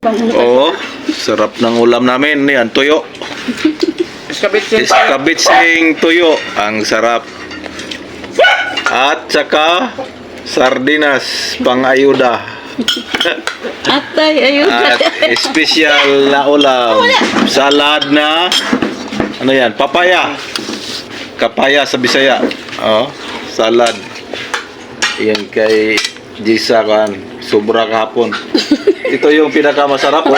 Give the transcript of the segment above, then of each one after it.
Oo, sarap ng ulam namin. Yan, tuyo. Iskabitsing tuyo. Ang sarap. At saka sardinas pang-ayuda. Atay, ayun. At espesyal na ulam. Salad na ano yan? Papaya. Kapaya sa Bisaya. Oh, salad. Yan kay Jisa kan. Sobra kahapon. Ito yung pinakamasarap, oh.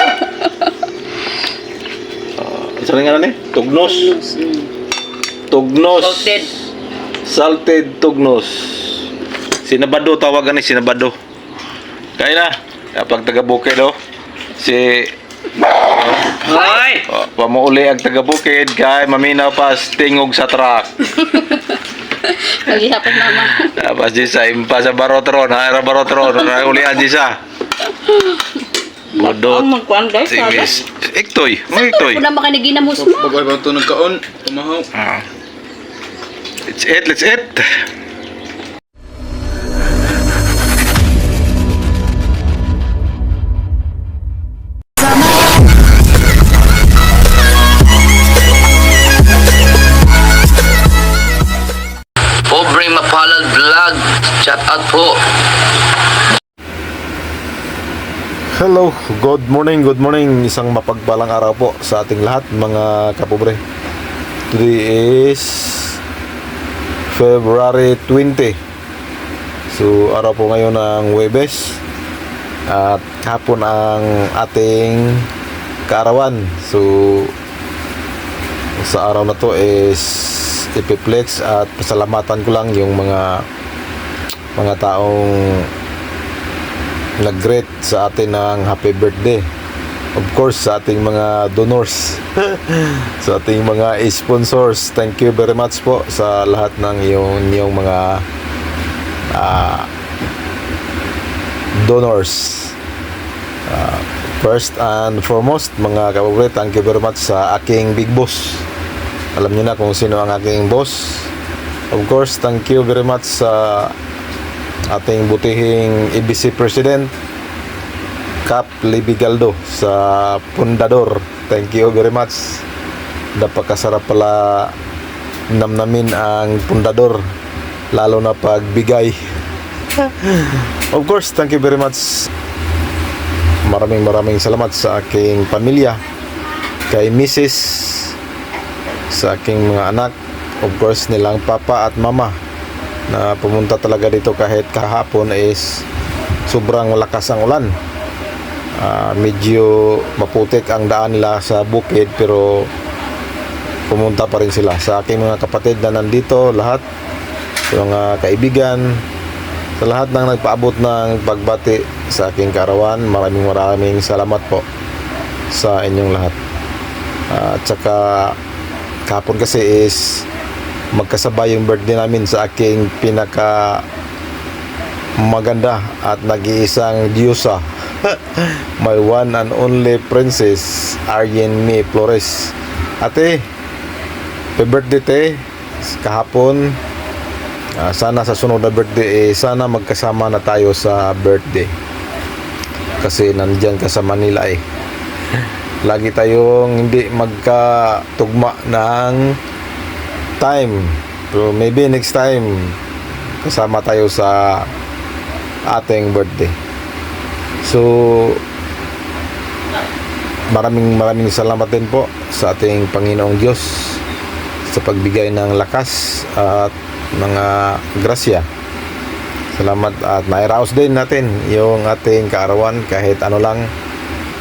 Saan nga na Tugnos. Tugnos. Salted. Salted tugnos. Sinabado tawagan ni sinabado. Kaya na. Kapag taga-bukid, oh. Si Hoy! pamuuli ang taga-bukid kay maminaw pa tingog sa truck. Maghihapon mama. Tapos Jisa, impa sa barotron. Hara barotron. Ulian Jisa. Budot. Ang magkuhan guys. Tingis. Iktoy. Mga iktoy. Kung na makaniginamos mo. Bagay ba ito nagkaon? Kumahaw. Let's eat. Let's eat. Pobre Mapalad Vlog, shout out po. Hello, good morning, isang mapagpalang araw po sa ating lahat mga kapobre. Today is February 20. So, araw po ngayon ng Huwebes at hapon ang ating kaarawan. So, sa araw na to is ipiplex at pasalamatan ko lang yung mga taong nag-greet sa atin ng happy birthday. Of course, sa ating mga donors, sa ating mga sponsors. Thank you very much po sa lahat ng yung mga donors. First and foremost, mga kapobre, thank you very much sa aking big boss. Alam niyo na kung sino ang aking boss. Of course, thank you very much sa ating butihing EBC President Cap Libigaldo sa Pundador. Thank you very much. Napakasarap pala namnamin ang Pundador, lalo na pagbigay. Of course, thank you very much. Maraming salamat sa aking pamilya, kay Mrs., sa aking mga anak, of course nilang papa at mama na pumunta talaga dito kahit kahapon is sobrang lakas ang ulan. Medyo maputik ang daan nila sa bukid pero pumunta pa rin sila. Sa aking mga kapatid na nandito, lahat sa mga kaibigan, sa lahat ng nagpaabot ng pagbati sa aking kaarawan, maraming salamat po sa inyong lahat. At saka kahapon kasi is magkasabay yung birthday namin sa aking pinaka maganda at nag-iisang diyosa, my one and only princess Arjen May Flores. Ate, happy birthday te. Kahapon, sana sa sunod na birthday sana magkasama na tayo sa birthday kasi nandyan ka sa Manila lagi tayong hindi magkatugma ng time. So maybe next time kasama tayo sa ating birthday. So maraming salamat din po sa ating Panginoong Diyos sa pagbigay ng lakas at mga grasya. Salamat at nairaos din natin yung ating kaarawan kahit ano lang,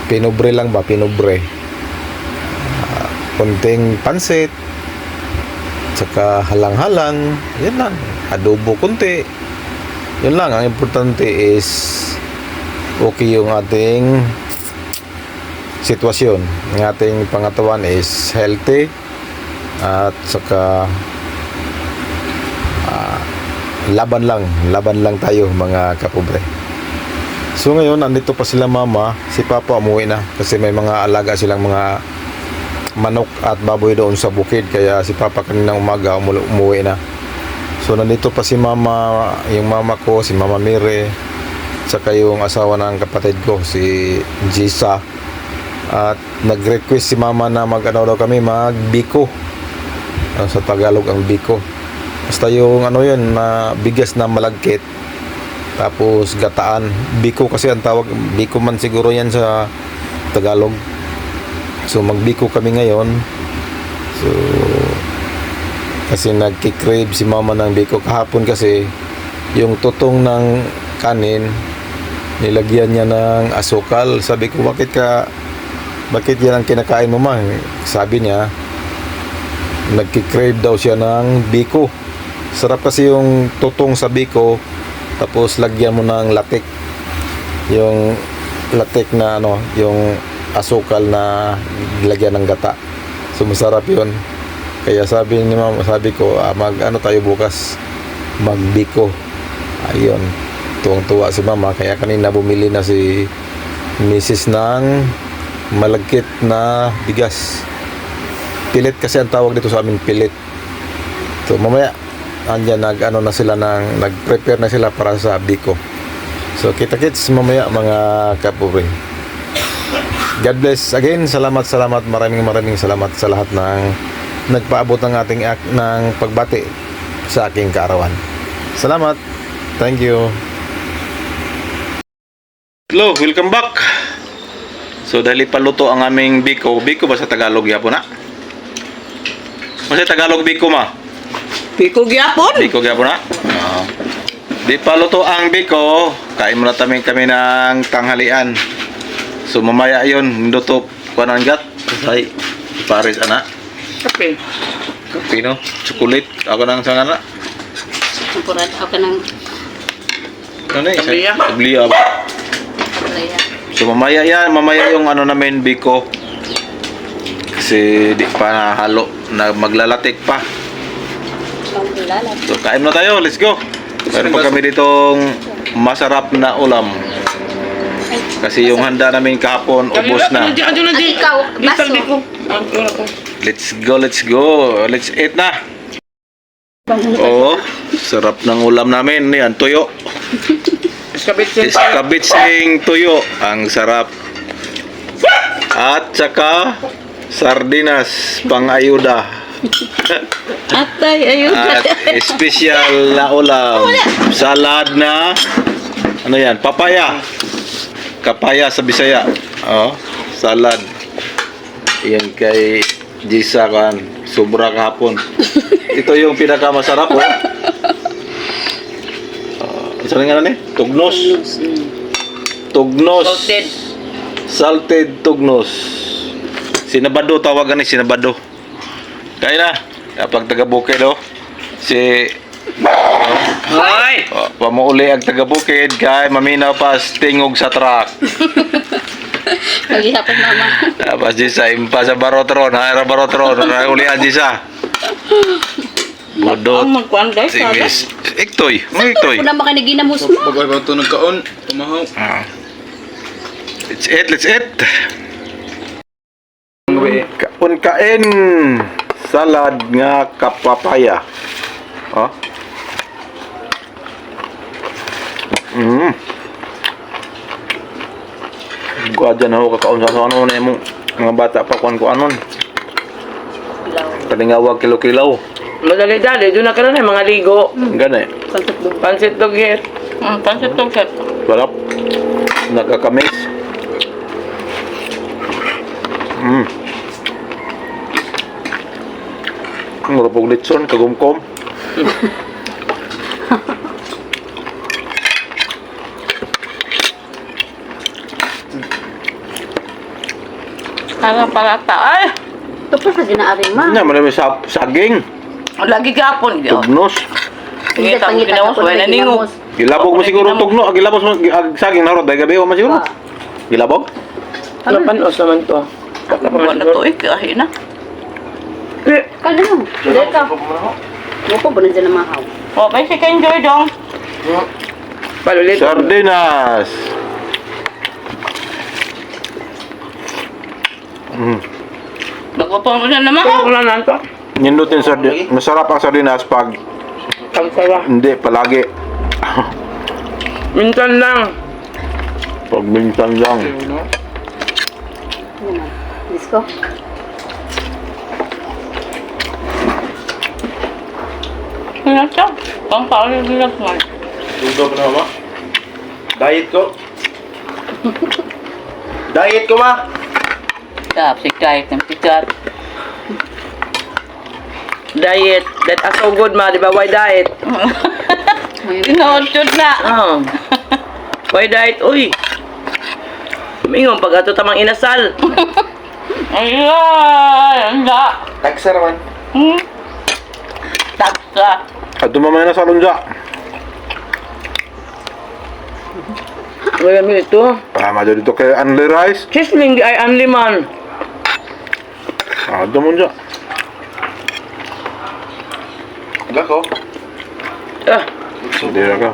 pinobre lang ba, kunting pansit, saka halang-halang, yan lang, adobo kunti, yun lang. Ang importante is okay yung ating sitwasyon, ang ating pangatawan is healthy, at saka laban lang tayo mga kapobre. So ngayon nandito pa sila mama, si papa umuwi na kasi may mga alaga silang mga manok at baboy doon sa bukid, kaya si papa kaninang umaga umuwi na. So nandito pa si mama, yung mama ko, si Mama Mire, saka yung asawa ng kapatid ko, si Jisa. At nag-request si mama na mag-ano daw kami, mag-biko. Sa Tagalog ang biko. Basta yung ano yun, na bigas na malagkit. Tapos gataan. Biko kasi ang tawag. Biko man siguro yan sa Tagalog. So magbiko kami ngayon. So kasi nagkikrave si mama ng biko kahapon kasi yung tutong ng kanin nilagyan niya ng asukal. Sabi ko, bakit yan ang kinakain mo, ma? Sabi niya, nagkikrave daw siya ng biko. Sarap kasi yung tutong sa biko, tapos lagyan mo ng latik. Yung latik na ano, yung asukal na lagyan ng gata. So masarap yun. Kaya sabi ni mama, sabi ko, mag-ano tayo bukas, magbiko. Ayun, tuwang-tuwa si mama. Kaya kanina bumili na si Mrs. ng malagkit na bigas. Pilit kasi ang tawag dito sa amin, pilit. So mamaya andyan nag-ano na sila nag-prepare na sila para sa biko. So kita-kits mamaya mga kapobre. God bless again. Salamat, maraming salamat sa lahat ng nagpaabot ng ating ng pagbati sa aking kaarawan. Salamat. Thank you. Hello, welcome back. So dahil paluto ang aming biko. Biko ba sa Tagalog yapon na? Masay Tagalog biko ma? Biko gyapon. Biko yapon na? Di paluto ang biko. Kain muna kami ng tanghalian. So mamaya yun, luto kuanan gat. Say Paris ana. Kape. Kape no? Chocolate. Ako nang sangana. Temporada ako ng Ano na Tabliya. Tabliya. kaplaya. So mamaya yung ano namin biko. Kasi di pa nahalo na maglalatik pa. Pangulalat. So kain na tayo, let's go. Meron pa kami ditong masarap na ulam. Kasi yung handa namin kahapon ubos na. At ikaw, baso. Let's go. Let's eat na. Oo, sarap ng ulam namin. Yan, tuyo. Iskabitsing tuyo. Ang sarap. At saka sardinas pang-ayuda. Atay, ayun. At espesyal na ulam. Salad na ano yan? Papaya. Kapaya sa Bisaya. Oh, salad. Yan kay Jisa kan. Sobra kahapon. Ito yung pinakamasarap oh. Saan nga na Tugnos. Tugnos. Salted tugnos. Sinabado tawagan ni sinabado. Kaya na. Kapag taga-bukid oh. Si Hoy! pamuuli ang taga-bukid kay maminaw pa tingog sa truck. Paghihapon mama. Tapos Jisa impa sa barotron. Hara barotron. Ulihan Jisa. Budot. Ang magkuhan guys. Tingis. Iktoy. Mga iktoy. Kung na makanaginamus mo. Bagay ba ito nagkaon? Tumahaw. Let's eat. Kain. Salad nga kapapaya. Oh. Gua dyan ako kakaon sa ano na yung mga bata pa kuan ko anon. Kalingawag kilo-kilaw. Madali-dali, doon na ka na mga ligo. Gana eh. Pansit dugit. Pansit tong set. Sarap. Nakakamis. Ngurapog litson, kagumkom. Ang palata. Ay! Ito pa sa ginaaring ma. Nya, marami saging. Lagi gapon. Tugnos. Sige, tamo ginawas. Wala ningog. Gilabog mo siguro tugno. Gilabog mo saging narod. Dahil gabi mo siguro. Gilabog? Napanos naman to. Wala to eh. Kahin na. Kala mo. Hindi ka. Mukha ba na dyan na mahaw? O, basic enjoy dong. Palulit. Sardinas. Nagpapang mo na naman. Wala na to. Nindutin sardinas. Masarap ang sardinas pag Ang sarap. hindi palagi. Minsan lang. Pag minsan lang. Ano naman? Disco? Hinat ka. Pang paano yung hinat mo? Luto pa na, ma? Diet ko. Diet ko, ma. Sikat, sikat, sikat. Diet. That are so good, ma. Di ba? Why diet? Pinotod na. Oh. Why diet? Uy. Mingon, pag ato tamang inasal. Ayan, anda. Taksa naman. Taksa. At dumamay na sa lunja. Ngayon mo ito. Tama dyan dito kay Anli Rice. Chisling di ay anli man. Ah, dumunja. Gako. Ah. Hindi na ka.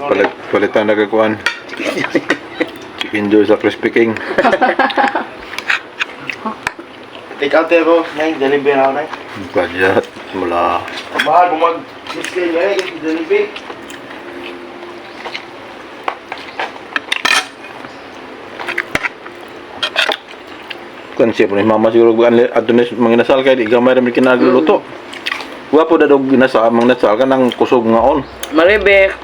Palitan na kakuan. Chicken Joy sa Crispy King. Take out there bro, nang Jollibee na ako na. Budget. Mula. Mahal kung mag-display nyo eh, kasi Jollibee. Konsep ni mama siguro bukan adto ni manginasal kay di gamay ra mi kinagluto. Wa po dadog ginasal manginasal kan ang kusog nga on. Maribek.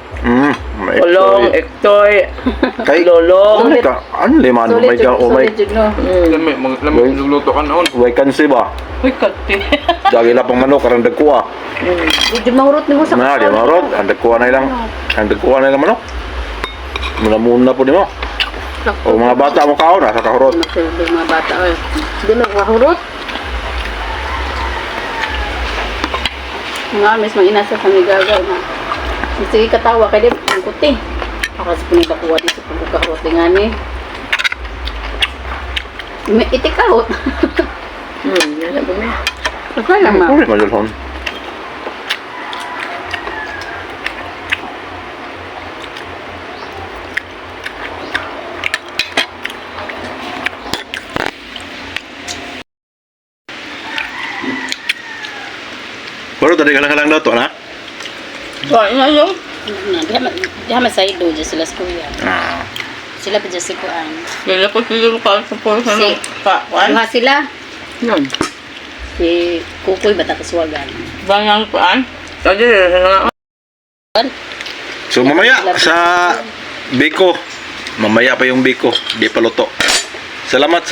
Ulong, Ektoy. ektoy. Kay Lolong. ka anli man may ka o may Lamig luluto ka noon. way kansi ba. Uy, kati. Dagi la pang manok karang dagkuha. Hindi mahurot ni mo sa Na di marot ang dagkuha na ilang ang dagkuha na ilang manok. Muna po di mo. O mga bata mo kaon nasa kahurot. Nagsilbi mga bata. Ay, hindi na mahurot. Nga, mis mga inasa sa migagal na. Sige katawa kay di ang kuti. Akas po ni bakuha di sa pagkakahurot nga ni. May itikahot. Yan na po niya. Okay lang ma. Uri majalhon. Baru tadi kalang-kalang dato na? Kain na yung. Diha masaido dyan sila sa kuya. Ah. Sila pa dyan si Kuan. Kaya ko siguro ka sa porsa ng kawan. Duha sila. Yan. Si Kukoy bata kaswagan. Banyang kuan. Tadi na. So mamaya sa Biko. Mamaya pa yung Biko, di pa luto. Salamat.